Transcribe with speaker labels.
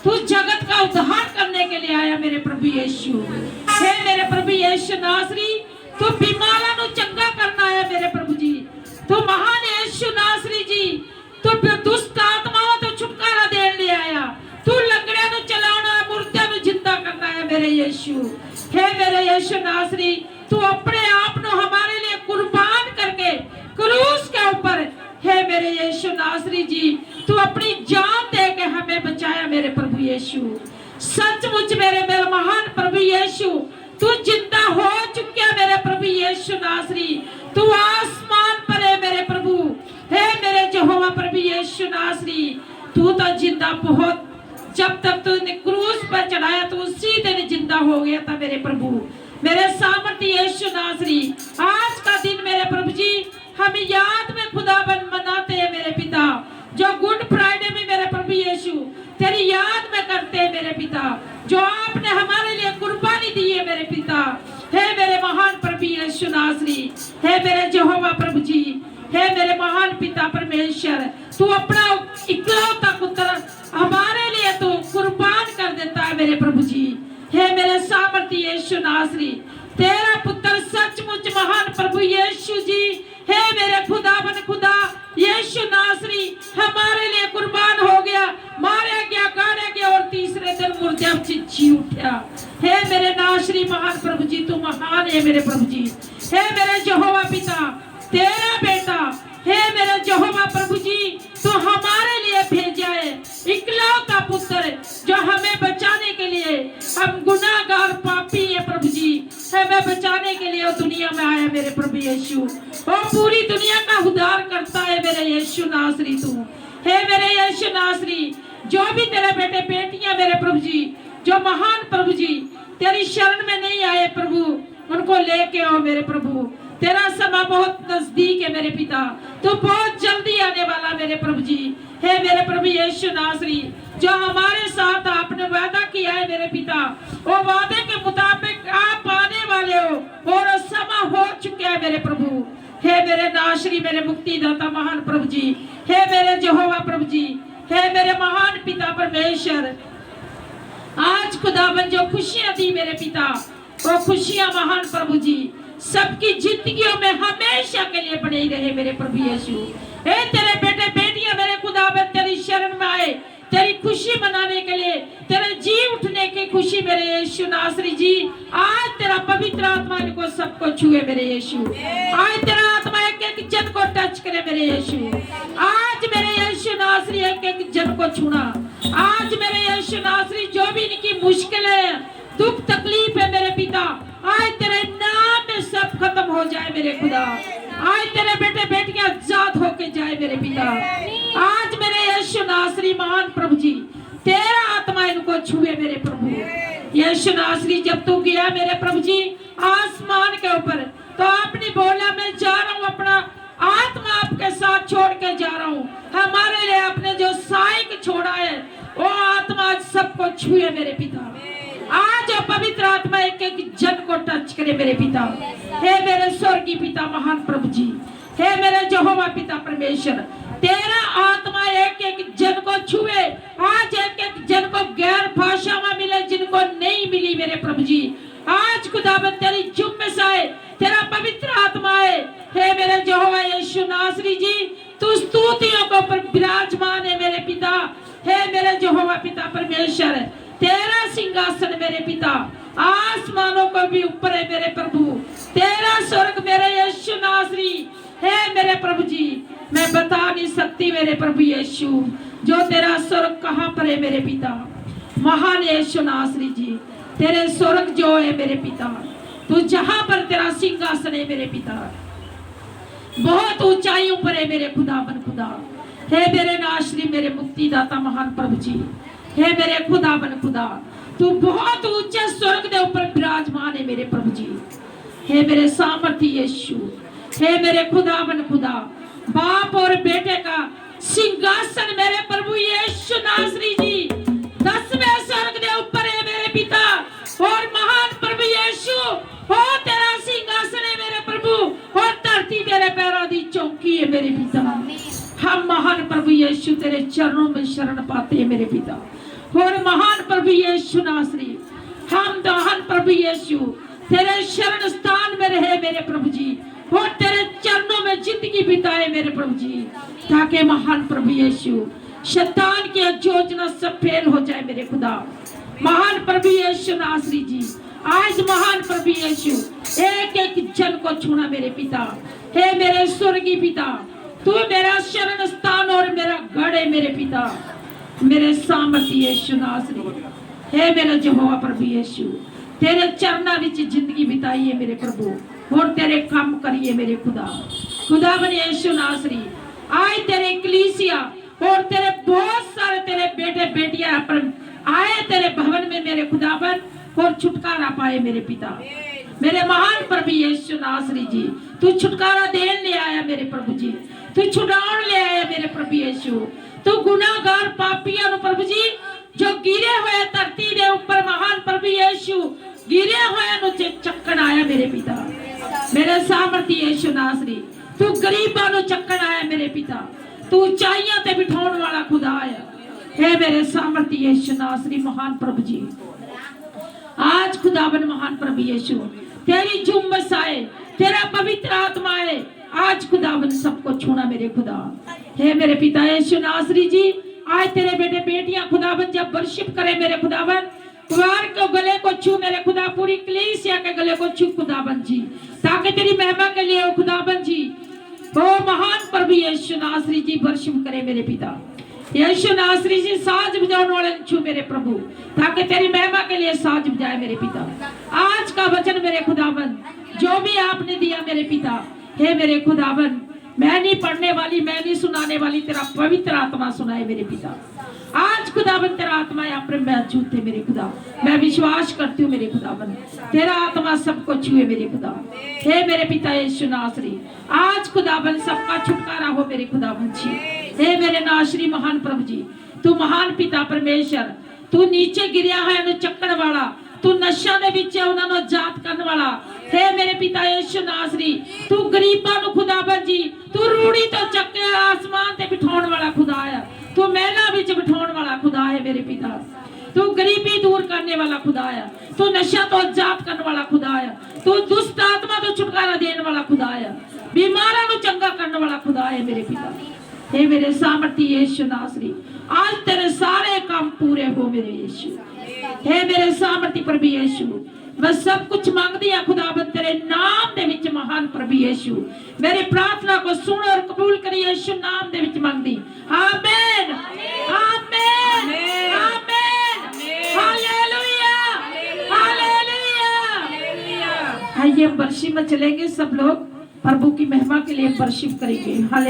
Speaker 1: तू जगत का उद्धार करने के लिए आया मेरे प्रभु यीशु। हे मेरे प्रभु यीशु नासरी, तू बीमारां नू चंगा करना आया मेरे प्रभु जी। तू महान यीशु नासरी जी, तू दुष्ट आत्माओं तो छुटकारा देने लिए आया। तू लंगड़े नू चलाना, मुर्दे नू जिंदा करना है मेरे यीशु। हे मेरे यीशु नासरी, तू अपने आप नू हमारे लिए कुर्बान करके क्रूस के ऊपर, हे मेरे यीशु नासरी जी, तू अपनी जान दे के हमें बचाया मेरे प्रभु यीशु। सचमुच मेरे महान प्रभु यीशु, तू जिंदा हो चुका मेरे प्रभु यीशु नासरी। तू आसमान पर है मेरे प्रभु। हे मेरे यहोवा प्रभु यीशु नासरी, तू तो जिंदा बहुत, जब तक तूने क्रूस पर चढ़ाया तो उसी दिन जिंदा हो गया था मेरे प्रभु। मेरे सामर्थ्य यीशु नासरी, आज का दिन मेरे प्रभु जी हम याद में खुदाबंद मनाते हैं मेरे पिता, जो गुड फ्राइडे में मेरे प्रभु यीशु तेरी याद में करते हैं मेरे पिता, जो आपने हमारे लिए कुर्बानी दी है मेरे पिता। हे मेरे महान प्रभु यीशु नासरी, हे मेरे यहोवा प्रभु जी, हे मेरे महान पिता परमेश्वर, तू अपना इकलौता पुत्र हमारे लिए तू कुर्बान कर देता है मेरे प्रभु जी। हे मेरे सामर्थ्य यीशु नासरी, तेरा पुत्र सचमुच महान प्रभु यीशु जी, हे मेरे खुदाबंद खुदा यीशु नासरी हमारे लिए कुर्बान हो गया, मारे गया, गाड़े गया और तीसरे दिन मुर्दे जी उठा। हे मेरे नासरी महान प्रभु जी, तू महान है मेरे प्रभु जी। हे मेरे यहोवा पिता, तेरा बेटा, हे मेरे यहोवा प्रभु जी, तू हमारे लिए भेजा है इकलौता पुत्र, जो हमें बचाने के लिए, हम गुनाहगार पापी है प्रभु जी, हमें बचाने के लिए दुनिया में आया मेरे प्रभु यीशु। और पूरी दुनिया का उद्धार करता है मेरे यीशु नासरी तू। हे मेरे यीशु नासरी, जो भी तेरे बेटे बेटियां मेरे प्रभु जी, जो महान प्रभु जी तेरी शरण में नहीं आए प्रभु, उनको लेके आओ मेरे प्रभु। तेरा समय बहुत नजदीक है मेरे पिता, तो बहुत जल्दी आने वाला मेरे प्रभु जी। हे मेरे प्रभु यीशु नासरी, जो हमारे साथ आपने वादा किया है मेरे पिता, वो वादे के मुताबिक आप आने वाले हो और समय हो चुका है मेरे प्रभु। हे मेरे नासरी, मेरे मुक्तिदाता महान प्रभु जी, हे मेरे यहोवा प्रभु जी, हे मेरे महान पिता परमेश्वर, आज खुदावन जो खुशियां दी मेरे पिता, वो खुशियां महान प्रभु जी सबकी जिंदगियों में हमेशा के लिए बनी रहे मेरे प्रभु यीशु। हे तेरे बेटे बेटियां मेरे खुदावन तेरी शरण में आए, तेरी खुशी मनाने के लिए, तेरे जी उठने की खुशी मेरे यीशु नासरी जी। आज तेरा पवित्र आत्मा इनको सबको छुए मेरे यीशु। आज तेरा आत्मा एक एक जन को टच करे मेरे यीशु। आज मेरे यीशु नासरी एक एक जन को छूना। आज मेरे यीशु नासरी, जो भी इनकी मुश्किलें, दुख तकलीफ है मेरे पिता, आज तेरे नाम में सब खत्म हो जाए मेरे खुदा। आज तेरे बेटे बेटियां आजाद होके जाए मेरे पिता। आज मेरे यीशु नासरी महान प्रभु जी, तेरा आत्मा इनको छुए मेरे प्रभु यीशु नासरी। जब तू गया मेरे प्रभु जी आसमान के ऊपर, तो आपने बोला मैं जा रहा हूँ, अपना आत्मा आपके साथ छोड़ के जा रहा हूँ। हमारे लिए आपने जो साइक छोड़ा है, वो आत्मा आज सबको छुए मेरे पिता। आज पवित्र आत्मा एक एक जन को टच करे मेरे पिता। हे मेरे स्वर्गीय पिता महान प्रभु जी, हे मेरे यहोवा पिता परमेश्वर, तेरा आत्मा एक एक जन को छुए। आज एक एक जन को गैर भाषा में मिले जिनको नहीं मिली मेरे प्रभु जी। आज खुदावंद तेरी जुम्मे से आए, तेरा पवित्र आत्मा है। हे मेरे यहोवा यीशु नासरी जी, तू स्तुतियों के ऊपर विराजमान है मेरे पिता। हे मेरे यहोवा पिता परमेश्वर, तेरा सिंहासन मेरे पिता आसमानों को भी ऊपर है मेरे प्रभु। तेरा स्वर्ग मेरे यीशु नासरी है मेरे प्रभु जी। मैं बता नहीं सकती मेरे प्रभु यीशु, जो तेरा स्वर्ग कहाँ पर है मेरे पिता। महान यीशु नासरी जी, तेरे स्वर्ग जो है मेरे पिता, तू जहां पर तेरा सिंहासन है मेरे पिता, बहुत ऊंचाइयों पर है मेरे खुदावन खुदा। हे मेरे नासरी, मेरे मुक्तिदाता महान प्रभु जी, हे मेरे खुदावन खुदा, तू बहुत ऊंचे स्वर्ग के ऊपर विराजमान है मेरे प्रभु जी। हे मेरे सामर्थ्य यीशु, हे मेरे खुदावन खुदा, बाप और बेटे का सिंहासन मेरे प्रभु यीशु नासरी जी 10वें स्वर्ग के ऊपर है मेरे पिता। और महान प्रभु यीशु, हो तेरा सिंहासन है मेरे प्रभु, और धरती तेरे पैरों की चौकी है मेरे पिता। हम महान प्रभु यीशु तेरे चरणों में शरण पाते हैं मेरे पिता। और महान प्रभु यीशु नासरी, हम महान प्रभु यीशु तेरे शरण स्थान में रहे मेरे प्रभु जी, और तेरे चरणों में जिंदगी बिताए मेरे प्रभु जी, ताकि महान प्रभु यीशु शैतान की योजना सब फेल हो जाए मेरे खुदा। महान प्रभु यीशु नासरी जी, आज महान प्रभु यीशु एक एक जन को छूना मेरे पिता। हे मेरे स्वर्गीय पिता, तू मेरा शरण स्थान और मेरा गढ़ है मेरे पिता, मेरे सामर्थ्य यीशु नासरी। हे मेरा यहोवा प्रभु यीशु, तेरे चरणों विच जिंदगी बिताइए मेरे प्रभु, और तेरे काम करिए मेरे खुदा। खुदावन यीशु नासरी, आज तेरे कलीसिया और तेरे बहुत सारे तेरे बेटे बेटियां पर आए तेरे भवन में मेरे खुदावन, और छुटकारा पाए मेरे पिता। मेरे महान प्रभु यीशु नासरी जी, तू छुटकारा देने ले आया मेरे प्रभु जी, तू छुड़ाने ले आया मेरे प्रभु यीशु। तू गुनाहगार पापियों प्रभु जी जो गिरे हुए धरती के ऊपर महान प्रभु यीशु गिरे हुए चक्कन आया मेरे पिता। मेरे सामर्थ्य यीशु नासरी, तू गरीबों को चक्कन आया मेरे पिता, तू ऊंचाइयों ते बिठाने वाला खुदा आया। हे मेरे सामर्थ्य यीशु नासरी महान प्रभु जी, आज खुदावन महान प्रभु यीशु तेरी जुम्मस आए, तेरा पवित्र आत्मा आए, आज खुदावन सबको छूना मेरे खुदा। हे मेरे पिता यीशु नासरी जी, आज तेरे बेटे बेटियां खुदावन जब वर्शिप करे मेरे खुदावन, कुवार को गले को छू मेरे खुदा, पूरी कलीसिया के गले को छू खुदावन जी, ताकि तेरी महिमा के लिए हो खुदावन जी। ओ महान प्रभु यीशु नासरी जी वर्शिप करे मेरे पिता। यीशु नासरी जी साज बजाने वाले छू मेरे प्रभु, ताकि तेरी महिमा के लिए साज बजाए मेरे पिता। आज का वचन मेरे खुदावन जो भी आपने दिया मेरे पिता, हे मेरे खुदावन, मैं नहीं पढ़ने वाली, मैं नहीं सुनाने वाली, तेरा पवित्र आत्मा सुनाए मेरे पिता। आज खुदावन तेरा आत्मा यहाँ पर मौजूद है मेरे खुदा, मैं विश्वास करती हूँ मेरे खुदावन, तेरा आत्मा सबको छुए मेरे खुदा। हे मेरे पिता यीशु नासरी, आज खुदावन सबका छुटकारा हो मेरे खुदावन जी। हे मेरे नासरी महान प्रभु जी, तू महान पिता परमेश्वर, तू नीचे गिरिया है चक्कन वाला, तू नशा दे विच उन्होंने जात करने वाला। हे मेरे पिता यीशु नासरी, तू गरीबों को खुदावन जी, तू रूढ़ी तो चक्के आसमान ते बिठाने वाला खुदा है, तू महला विच बिठाने वाला खुदा है मेरे पिता। तू गरीबी दूर करने वाला खुदा है, तू नशा तो जात करने वाला खुदा है, तू दुष्ट आत्मा तो छुटकारा देने वाला खुदा है, बीमारों को चंगा करने वाला खुदा है मेरे पिता। हे मेरे सामर्थ्य यीशु नासरी, आज तेरे सारे काम पूरे हो मेरे यीशु। हे मेरे सामर्थ्य प्रभु यीशु, मैं सब कुछ मांगती है खुदावन तेरे नाम दे विच महान प्रभु यीशु, मेरी प्रार्थना को सुन और कबूल करी यीशु नाम दे विच मांगती। आमीन आमीन आमीन, हालेलुया हालेलुया। आइए वर्शिप में चलेंगे, सब लोग प्रभु की महिमा के लिए वर्शिप करेंगे। हालेलुया।